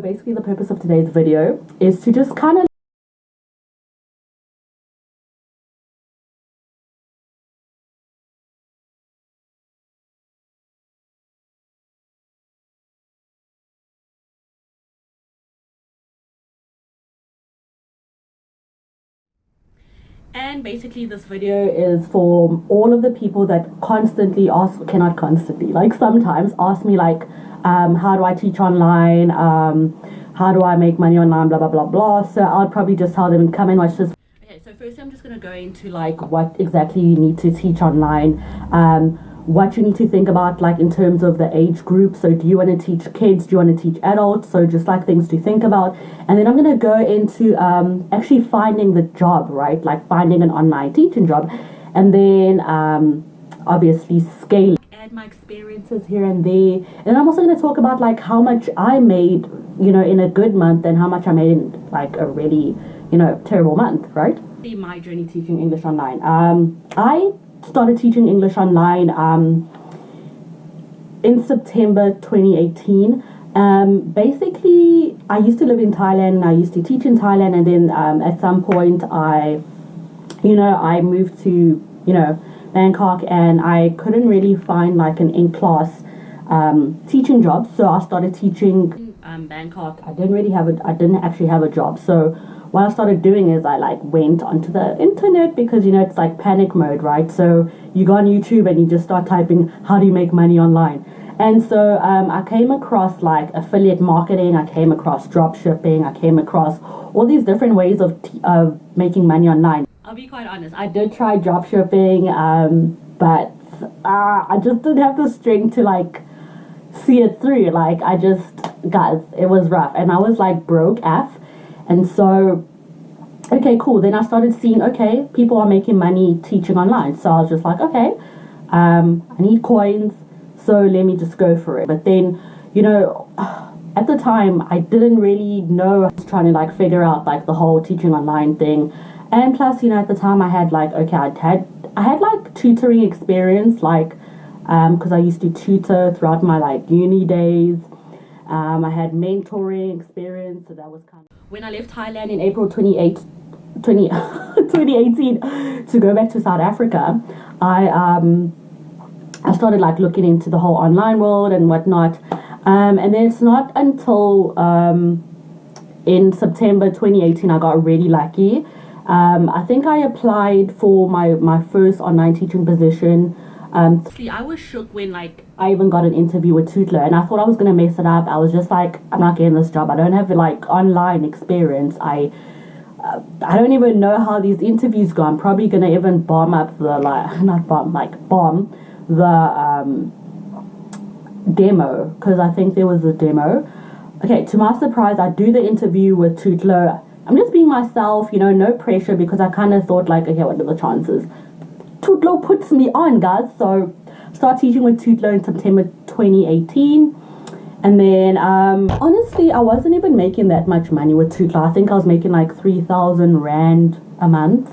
basically the purpose of today's video is to just kind of basically this video is for all of the people that constantly ask, cannot constantly, like sometimes ask me like, how do I teach online, how do I make money online, blah blah blah blah. So I'll probably just tell them, come and watch this. Okay, so firstly I'm just going to go into like what exactly you need to teach online, what you need to think about like in terms of the age group. So do you want to teach kids, do you want to teach adults? So just like things to think about. And then I'm going to go into actually finding the job, right, like finding an online teaching job, and then obviously scaling, add my experiences here and there. And I'm also going to talk about like how much I made, you know, in a good month and how much I made in like a really, you know, terrible month, right? My journey teaching English online. I started teaching English online in September 2018. Basically, I used to live in Thailand and I used to teach in Thailand, and then at some point I moved to, you know, Bangkok, and I couldn't really find like an in-class teaching job, so I started teaching Bangkok. I didn't actually have a job, so what I started doing is I like went onto the internet, because you know it's like panic mode, right? So you go on YouTube and you just start typing, how do you make money online? And so I came across like affiliate marketing, I came across drop shipping, I came across all these different ways of making money online. I'll be quite honest, I did try drop shipping, but I just didn't have the strength to like see it through. Like guys, it was rough, and I was like broke AF. And so, okay, cool. Then I started seeing, okay, people are making money teaching online. So I was just like, okay, I need coins, so let me just go for it. But then, you know, at the time, I didn't really know. I was trying to like figure out like the whole teaching online thing. And plus, you know, at the time I had like, okay, I had like tutoring experience, like, because I used to tutor throughout my like uni days. I had mentoring experience, so that was kind of... When I left Thailand in April 2018 to go back to South Africa, I started like looking into the whole online world and whatnot, and then it's not until in September 2018 I got really lucky. I think I applied for my first online teaching position. I was shook when like I even got an interview with Tootler, and I thought I was gonna mess it up. I was just like, I'm not getting this job. I don't have like online experience. I don't even know how these interviews go. I'm probably gonna even bomb the demo, because I think there was a demo. Okay, to my surprise, I do the interview with Tootler. I'm just being myself, you know, no pressure, because I kind of thought like, okay, what are the chances? Tootler puts me on, guys. So start teaching with Tootler in September 2018, and then honestly I wasn't even making that much money with Tootler. I think I was making like 3,000 rand a month.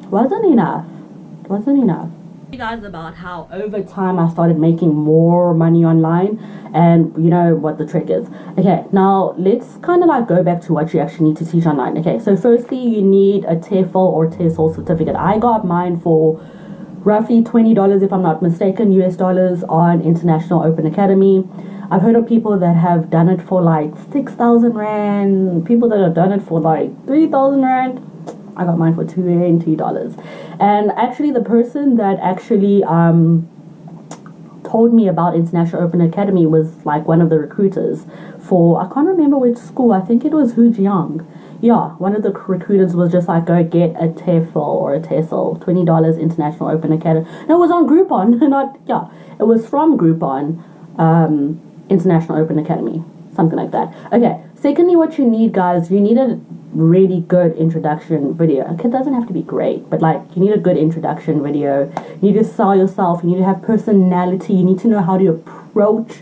Wasn't enough you guys about how over time I started making more money online, and you know what the trick is. Okay, now let's kind of like go back to what you actually need to teach online. Okay, so firstly you need a TEFL or tesol certificate. I got mine for roughly $20, if I'm not mistaken, US dollars, on International Open Academy. I've heard of people that have done it for like 6,000 rand, people that have done it for like 3,000 rand. I got mine for $20. And actually the person that actually told me about International Open Academy was like one of the recruiters for, I can't remember which school, I think it was Hujiang. Yeah, one of the recruiters was just like, go get a TEFL or a tesol, $20, International Open Academy. No, it was on Groupon, it was from Groupon, International Open Academy, something like that. Okay, secondly, what you need, guys, you need a really good introduction video. Okay, it doesn't have to be great, but like you need a good introduction video. You need to sell yourself, you need to have personality, you need to know how to approach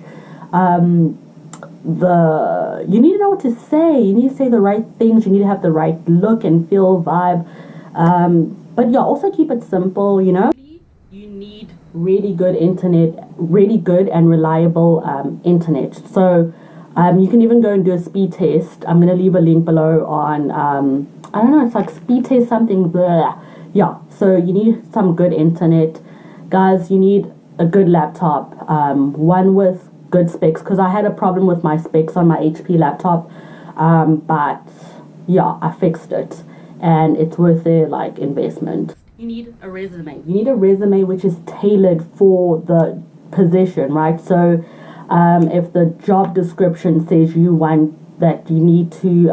you need to know what to say, you need to say the right things, you need to have the right look and feel vibe, but yeah, also keep it simple, you know. You need really good internet, really good and reliable internet. So You can even go and do a speed test. I'm going to leave a link below on, I don't know, it's like speed test something. Blah. Yeah, so you need some good internet. Guys, you need a good laptop, one with good specs, because I had a problem with my specs on my HP laptop, but yeah, I fixed it, and it's worth the like investment. You need a resume. You need a resume which is tailored for the position, right? So if the job description says you want that you need to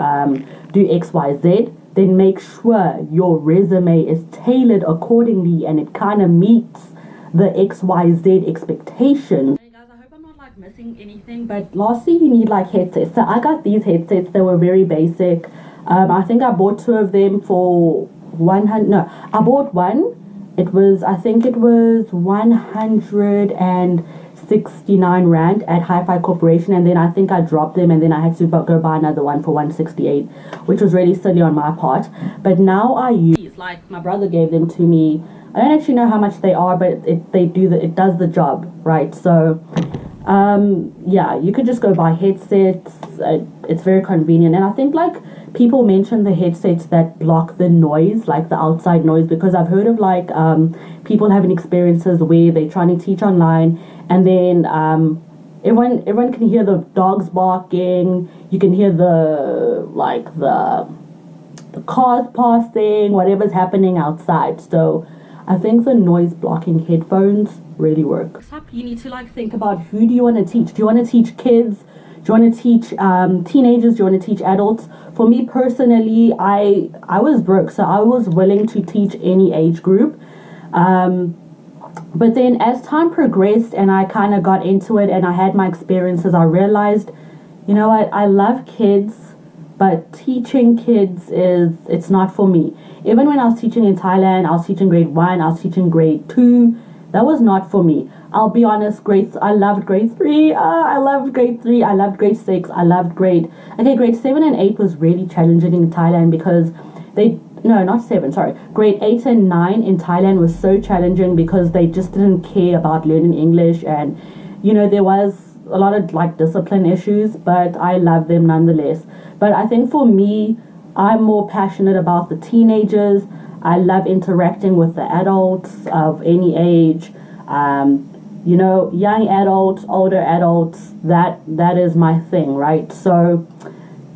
do XYZ, then make sure your resume is tailored accordingly and it kind of meets the XYZ expectations. Hey guys, I hope I'm not like missing anything, but lastly you need like headsets. So I got these headsets. They were very basic. I think I bought 2 of them for 100. No, I bought one. It was, I think it was 169 rand at Hi-Fi Corporation, and then I think I dropped them, and then I had to go buy another one for 168, which was really silly on my part. But now I use, like, my brother gave them to me. I don't actually know how much they are, but it does the job, right? So yeah, you could just go buy headsets. It's very convenient, and I think like people mention the headsets that block the noise, like the outside noise, because I've heard of like people having experiences where they're trying to teach online, and then everyone can hear the dogs barking, you can hear the cars passing, whatever's happening outside. So I think the noise blocking headphones really work. Next up, you need to like think about, who do you want to teach? Do you want to teach kids? Do you want to teach teenagers? Do you want to teach adults? For me personally, I was broke, so I was willing to teach any age group. But then as time progressed and I kind of got into it and I had my experiences, I realized, you know what, I love kids, but teaching kids it's not for me. Even when I was teaching in Thailand, I was teaching grade 1, I was teaching grade 2. That was not for me. I'll be honest, I loved grade 3. I loved grade 3. I loved grade 6. I loved grade 7 and 8 was really challenging in Thailand because grade 8 and 9 in Thailand was so challenging because they just didn't care about learning English, and you know, there was a lot of like discipline issues, but I love them nonetheless. But I think for me, I'm more passionate about the teenagers. I love interacting with the adults of any age, you know, young adults, older adults. That is my thing, right? So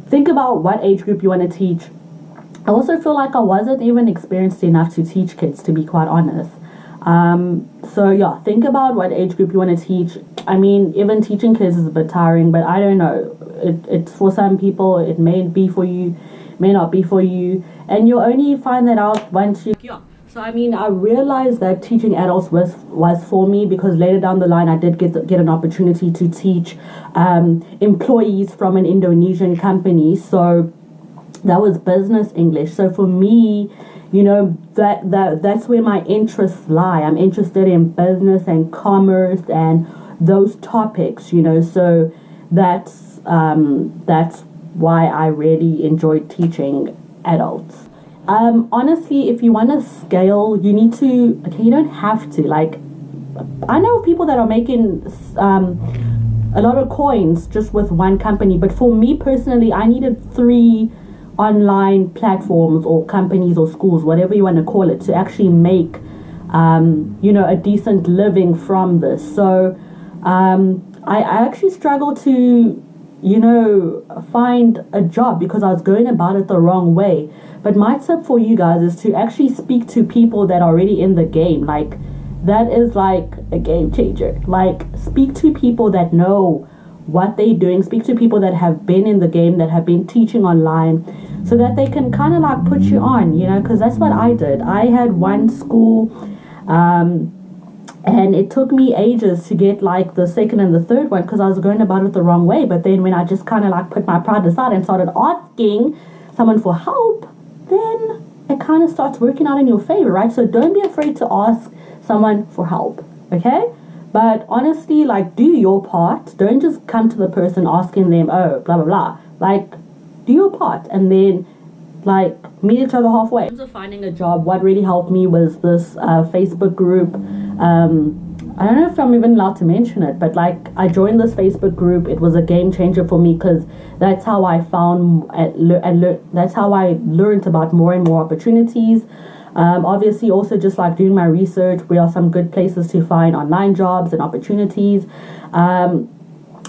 think about what age group you want to teach. I also feel like I wasn't even experienced enough to teach kids, to be quite honest. So yeah, think about what age group you want to teach. I mean, even teaching kids is a bit tiring, but I don't know. It's for some people, it may be for you, may not be for you, and you'll only find that out once you... Yeah. So I mean, I realized that teaching adults was for me, because later down the line I did get an opportunity to teach employees from an Indonesian company. So that was business English. So for me, you know, that's where my interests lie. I'm interested in business and commerce and those topics, you know. So that's why I really enjoyed teaching adults. Honestly, if you want to scale, you need to, okay, you don't have to, like, I know people that are making a lot of coins just with one company, but for me personally, I needed 3 online platforms or companies or schools, whatever you want to call it, to actually make you know, a decent living from this. So I actually struggled to, you know, find a job because I was going about it the wrong way. But my tip for you guys is to actually speak to people that are already in the game. Like, that is like a game changer. Like, speak to people that know what they're doing. Speak to people that have been in the game, that have been teaching online, so that they can kind of like put you on, you know, because that's what I did. I had one school, and it took me ages to get like the second and the third one because I was going about it the wrong way. But then when I just kind of like put my pride aside and started asking someone for help, then it kind of starts working out in your favor, right? So don't be afraid to ask someone for help, okay? But honestly, like, do your part. Don't just come to the person asking them, oh, blah, blah, blah. Like, do your part and then, like, meet each other halfway. In terms of finding a job, what really helped me was this Facebook group. I don't know if I'm even allowed to mention it, but like I joined this Facebook group. It was a game changer for me because that's how I found that's how I learned about more and more opportunities. Obviously, also just like doing my research, where are some good places to find online jobs and opportunities.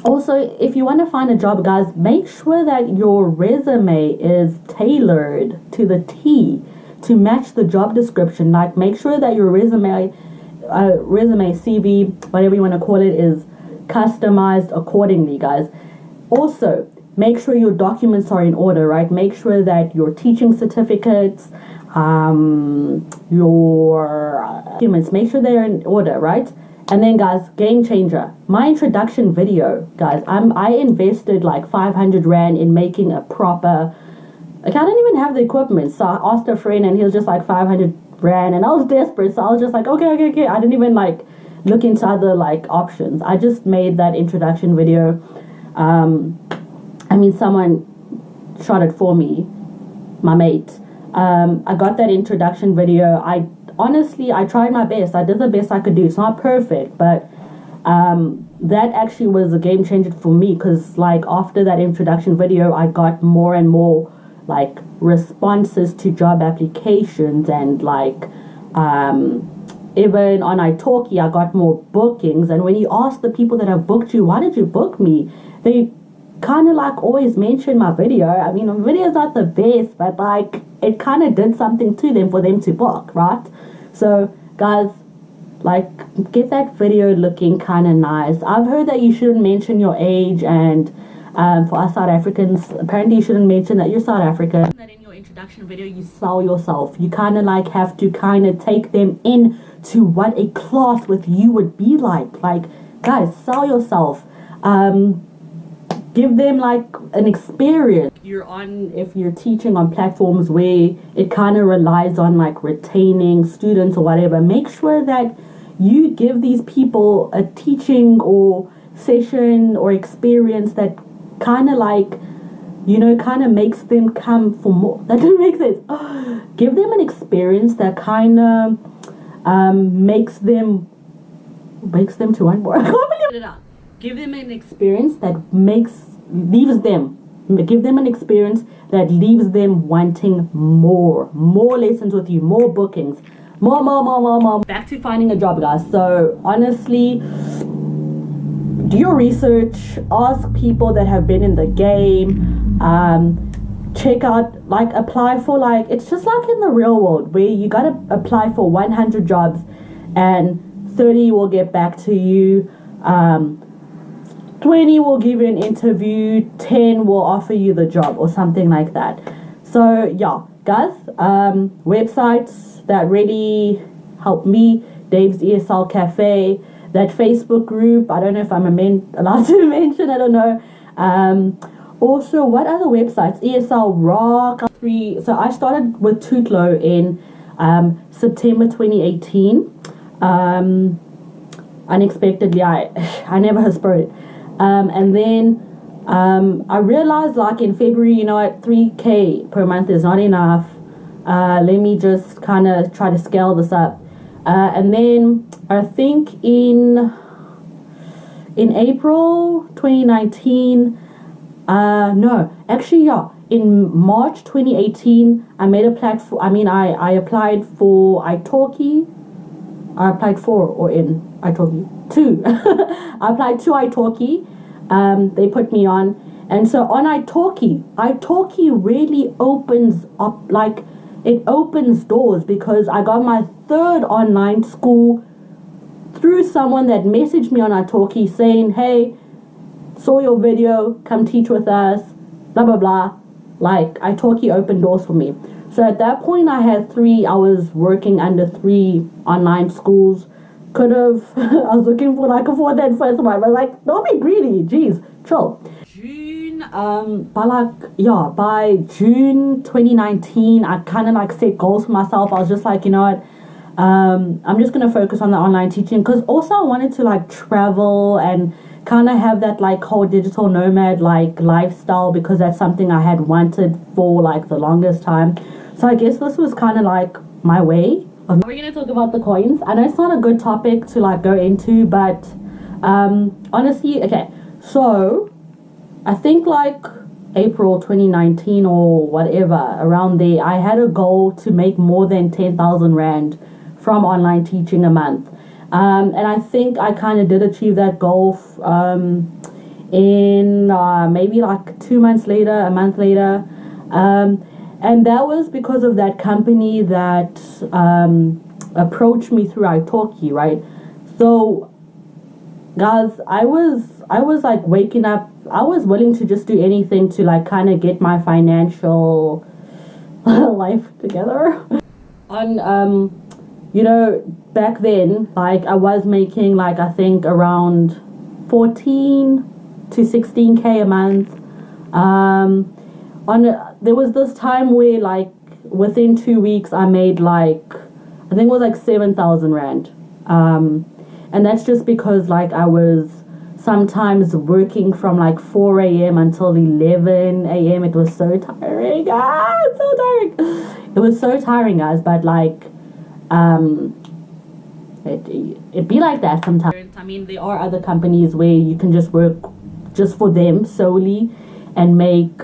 Also, if you want to find a job, guys, make sure that your resume is tailored to the T to match the job description. Like, make sure that your resume, CV, whatever you want to call it, is customized accordingly, guys. Also, make sure your documents are in order, right? Make sure that your teaching certificates, your documents, make sure they're in order, right? And then, guys, game changer, my introduction video, guys. I invested like 500 Rand in making a proper, like, I didn't even have the equipment, so I asked a friend and he was just like 500 Rand, and I was desperate, so I was just like, okay. I didn't even like look into other like options. I just made that introduction video. I mean, someone shot it for me, my mate. I got that introduction video. Honestly, I tried my best. I did the best I could do. It's not perfect, but that actually was a game changer for me, because like after that introduction video, I got more and more like responses to job applications, and like even on italki I got more bookings. And when you ask the people that have booked you, why did you book me, they kind of like always mention my video. I mean, my video is not the best, but like it kind of did something to them for them to book, right? So guys, like, get that video looking kind of nice. I've heard that you shouldn't mention your age, and for us South Africans, apparently you shouldn't mention that you're South African. That in your introduction video you sell yourself. You kind of like have to kind of take them in to what a class with you would be like. Like, guys, sell yourself. Give them like an experience. If you're teaching on platforms where it kind of relies on like retaining students or whatever, make sure that you give these people a teaching or session or experience that kind of like, you know, kind of makes them come for more. That doesn't make sense. Give them an experience that kind of makes them to want more. I can't believe it. Give them an experience that give them an experience that leaves them wanting more lessons with you, more bookings, more. Back to finding a job, guys. So honestly, do your research, ask people that have been in the game, check out, like, apply for, like, it's just like in the real world where you gotta apply for 100 jobs and 30 will get back to you, 20 will give you an interview, 10 will offer you the job or something like that. So yeah, guys, websites that really helped me, Dave's ESL Cafe, that Facebook group, I don't know if I'm allowed to mention, I don't know. Also, what other websites? ESL Rock. So I started with Tutlo in September 2018. Unexpectedly, I never spurred it. And then I realized, like, in February, you know what, 3K per month is not enough. Let me just kind of try to scale this up. And then I think in April 2019, in March 2018, I made a platform. I mean, I applied for italki. I applied for or in italki. Two. I applied to italki. They put me on. And so on italki really opens up, like, it opens doors, because I got my third online school through someone that messaged me on italki saying, hey, saw your video, come teach with us, blah blah blah. Like, italki opened doors for me. So at that point I was working under 3 online schools. I was looking for, like, afford that first one. I was like, don't be greedy, jeez, chill. By June 2019, I kind of like set goals for myself. I was just like, you know what, I'm just gonna focus on the online teaching, because also I wanted to like travel and kind of have that like whole digital nomad like lifestyle, because that's something I had wanted for like the longest time. So I guess this was kind of like my way. We're gonna talk about the coins. I know it's not a good topic to like go into, but honestly, okay, so I think like April 2019 or whatever, around there, I had a goal to make more than 10,000 Rand from online teaching a month. And I think I kind of did achieve that goal in maybe like 2 months later, a month later. And that was because of that company that approached me through italki, right? So guys, I was like waking up, I was willing to just do anything to like kind of get my financial life together. On you know, back then, like I was making like I think around 14 to 16k a month. There was this time where like within 2 weeks I made like, I think it was like 7,000 Rand. And that's just because like I was sometimes working from like 4 a.m. until 11 a.m. It was so tiring. It's so tiring. It was so tiring, guys, but like it be like that sometimes. I mean, there are other companies where you can just work just for them solely and make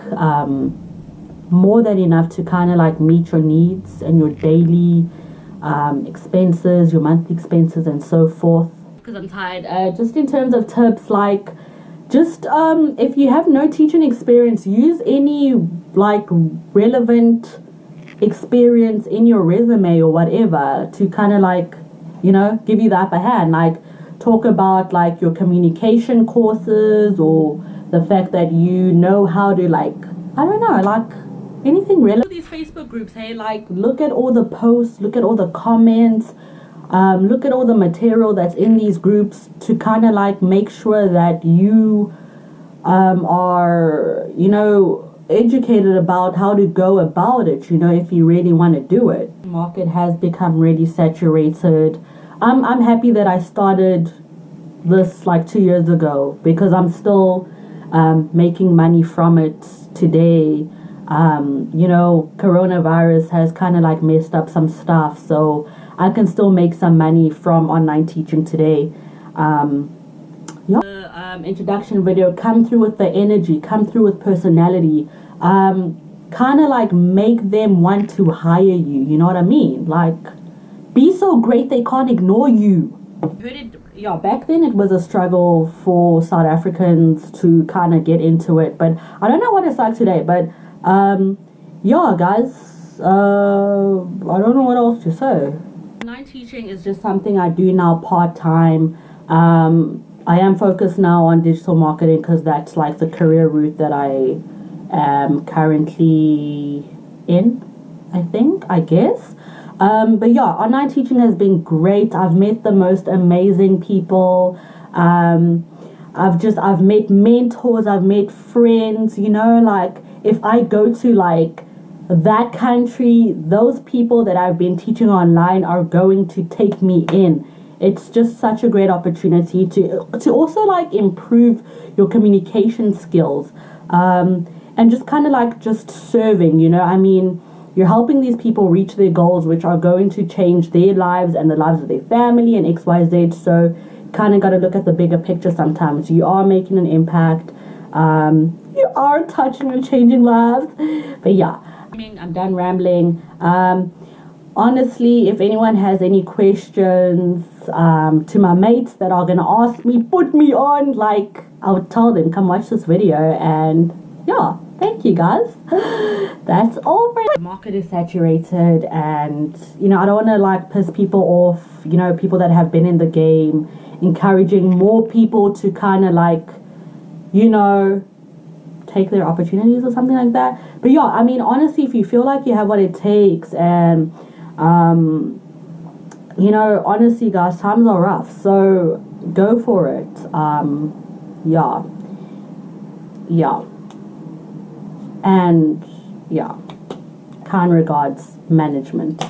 more than enough to kind of like meet your needs and your daily expenses, your monthly expenses, and so forth. Because I'm tired. Just in terms of tips, like just if you have no teaching experience, use any like relevant experience in your resume or whatever to kind of like, you know, give you the upper hand. Like talk about like your communication courses or the fact that you know how to like, I don't know, like anything relevant. These Facebook groups, hey, like look at all the posts, look at all the comments, look at all the material that's in these groups to kind of like make sure that you are, you know, educated about how to go about it, you know, if you really want to do it. The market has become really saturated. I'm happy that I started this like 2 years ago because I'm still making money from it today. You know, coronavirus has kind of like messed up some stuff, so I can still make some money from online teaching today. The introduction video, come through with the energy, come through with personality, kind of like make them want to hire you, you know what I mean? Like be so great they can't ignore you. Yeah, back then it was a struggle for South Africans to kind of get into it, but I don't know what it's like today. But yeah, guys, I don't know what else to say. Online teaching is just something I do now part-time. I am focused now on digital marketing because that's like the career route that I am currently in, I guess. But yeah, online teaching has been great. I've met the most amazing people. I've met mentors, I've met friends, you know, like if I go to like that country, those people that I've been teaching online are going to take me in. It's just such a great opportunity to also like improve your communication skills, and just kind of like just serving, you know, I mean, you're helping these people reach their goals, which are going to change their lives and the lives of their family and XYZ. So kind of got to look at the bigger picture sometimes. You are making an impact. You are touching and changing lives. But yeah, I mean, I'm done rambling. Honestly, if anyone has any questions to my mates that are going to ask me, put me on, like, I would tell them, come watch this video. And yeah, thank you guys. That's all for the market is saturated, and you know, I don't want to like piss people off, you know, people that have been in the game, encouraging more people to kind of like, you know, take their opportunities or something like that. But yeah, I mean, honestly, if you feel like you have what it takes, and you know, honestly guys, times are rough, so go for it. Yeah, and yeah, kind regards, management.